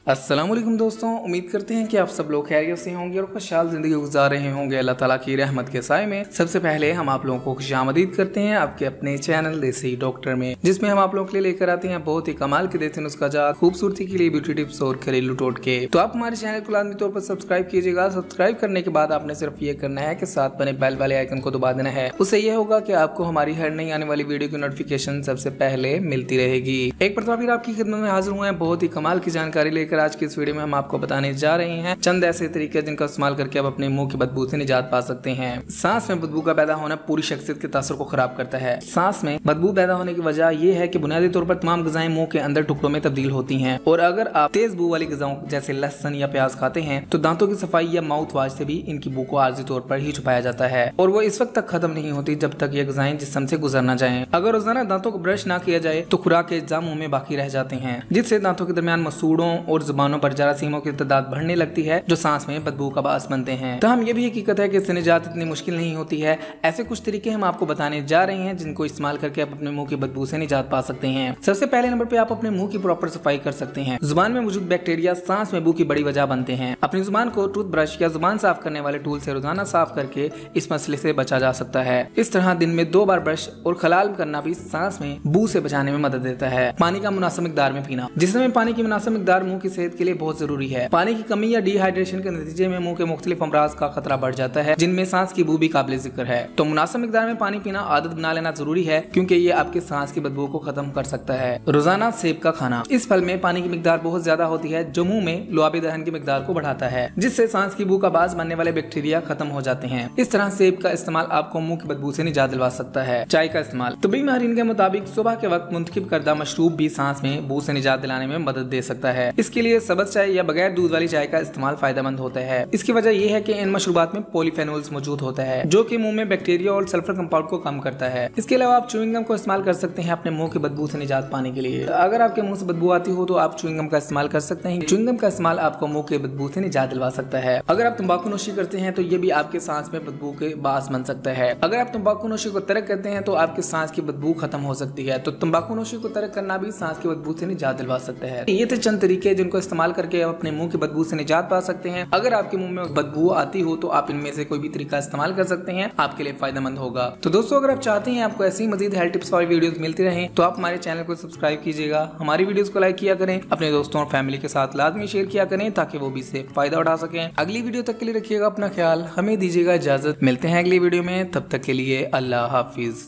अस्सलाम वालेकुम दोस्तों, उम्मीद करते हैं कि आप सब लोग खैरियत से होंगे और खुशहाल ज़िंदगी गुजार रहे होंगे अल्लाह ताला की रहमत के साए में। सबसे पहले हम आप लोगों को खुशामदीद करते हैं आपके अपने चैनल देसी डॉक्टर में, जिसमें हम आप लोगों के लिए लेकर आते हैं बहुत ही कमाल के देसी नुस्खा, खूबसूरती के लिए ब्यूटी टिप्स और घरेलू टोटके। तो आप हमारे चैनल को लाजमी तौर पर सब्सक्राइब कीजिएगा। सब्सक्राइब करने के बाद आपने सिर्फ ये करना है कि साथ बने बेल वाले आइकन को दबा देना है। उससे यह होगा कि आपको हमारी हर नई आने वाली वीडियो की नोटिफिकेशन सबसे पहले मिलती रहेगी। एक बार फिर आपकी खिदमत में हाजिर हुए हैं बहुत ही कमाल की जानकारी लेकर। आज की इस वीडियो में हम आपको बताने जा रहे हैं चंद ऐसे तरीके जिनका इस्तेमाल करके आप अपने मुंह की बदबू से निजात पा सकते हैं। सांस में बदबू का पैदा होना पूरी शख्सियत के तासुर को खराब करता है। सांस में बदबू पैदा होने की वजह यह है कि बुनियादी तौर पर तमाम ग़िज़ाएं मुंह के अंदर टुकड़ों में तब्दील होती हैं, और अगर आप तेज बू वाली ग़िज़ाओं जैसे लहसुन या प्याज खाते हैं तो दांतों की सफाई या माउथ वाश से भी इनकी बू को आर्जी तौर पर ही छुपाया जाता है, और वो इस वक्त तक खत्म नहीं होती जब तक ये ग़िज़ाएं जिस्म से गुजर न जाएं। अगर रोजाना दांतों को ब्रश ना किया जाए तो खुराक के अज्जा मुंह में बाकी रह जाते हैं, जिससे दांतों के दरमियान मसूड़ों और जुबानों पर जरासीमों की तादाद बढ़ने लगती है, जो सांस में बदबू का बास बनते हैं। तो हम ये भी हकीकत है कि इससे निजात इतनी मुश्किल नहीं होती है। ऐसे कुछ तरीके हम आपको बताने जा रहे हैं जिनको इस्तेमाल करके आप अपने मुंह की बदबू से निजात पा सकते हैं। सबसे पहले नंबर पे आप अपने मुंह की प्रॉपर सफाई कर सकते हैं। जुबान में मौजूद बैक्टीरिया सांस में बू की बड़ी वजह बनते हैं। अपनी जुबान को टूथब्रश या जुबान साफ करने वाले टूल से रोजाना साफ करके इस मसले से बचा जा सकता है। इस तरह दिन में 2 बार ब्रश और खलाल करना भी सांस में बू से बचाने में मदद देता है। पानी का मुनासिब मिकदार में पीना, जिसमें पानी की मुनासिब मिकदार मुंह की सेहत के लिए बहुत जरूरी है। पानी की कमी या डिहाइड्रेशन के नतीजे में मुंह के मुख्तलिफ अमराज का खतरा बढ़ जाता है, जिनमें सांस की बू भी काबिल जिक्र है। तो मुनासिब मिकदार में पानी पीना आदत बना लेना जरूरी है, क्योंकि ये आपके सांस की बदबू को खत्म कर सकता है। रोजाना सेब का खाना, इस फल में पानी की मिकदार बहुत ज्यादा होती है, जो मुंह में लुआबी दहन की मिकदार को बढ़ाता है, जिससे सांस की बू का बास बनने वाले बैक्टीरिया खत्म हो जाते हैं। इस तरह सेब का इस्तेमाल आपको मुंह की बदबू से निजात दिलवा सकता है। चाय का इस्तेमाल, तबी माहिरीन के मुताबिक सुबह के वक्त मुंतखब करदा मशरूब भी सांस में बू से निजात दिलाने में मदद दे सकता है। इसके लिए सब्ज चाय या बगैर दूध वाली चाय का इस्तेमाल फायदेमंद होता है। इसकी वजह यह है कि इन मशरूबात में पॉलीफेनोल्स मौजूद होता है, जो कि मुंह में बैक्टीरिया और सल्फर कंपाउंड को कम करता है। इसके अलावा आप च्युइंग गम को इस्तेमाल कर सकते हैं अपने मुंह की बदबू से निजात पाने के लिए। अगर आपके मुंह से बदबू आती हो तो आप च्युइंग गम का इस्तेमाल कर सकते हैं। च्युइंग गम का इस्तेमाल आपको मुंह की बदबू से निजात दिलवा सकता है। अगर आप तंबाकू नोशी करते हैं तो ये भी आपके सांस में बदबू के बास बन सकता है। अगर आप तंबाकू नोशी को तर्क करते हैं तो आपके सांस की बदबू खत्म हो सकती है। तो तंबाकू नोशी को तर्क करना भी सांस की बदबू से निजात दिलवा सकता है। ये थे चंद तरीके जिनको इस्तेमाल करके आप अपने मुंह की बदबू से निजात पा सकते हैं। अगर आपके मुंह में बदबू आती हो तो आप इनमें से कोई भी तरीका इस्तेमाल कर सकते हैं, आपके लिए फायदेमंद होगा। तो दोस्तों, अगर आप चाहते हैं आपको ऐसी मजीद हेल्थ टिप्स वाली वीडियोस मिलती रहें तो आप हमारे चैनल को सब्सक्राइब कीजिएगा, हमारी वीडियोस को लाइक किया करें, अपने दोस्तों और फैमिली के साथ लाजमी शेयर किया करें ताकि वो भी इससे फायदा उठा सकें। अगली वीडियो तक के लिए रखिएगा अपना ख्याल, हमें दीजिएगा इजाजत। मिलते हैं अगली वीडियो में, तब तक के लिए अल्लाह हाफिज।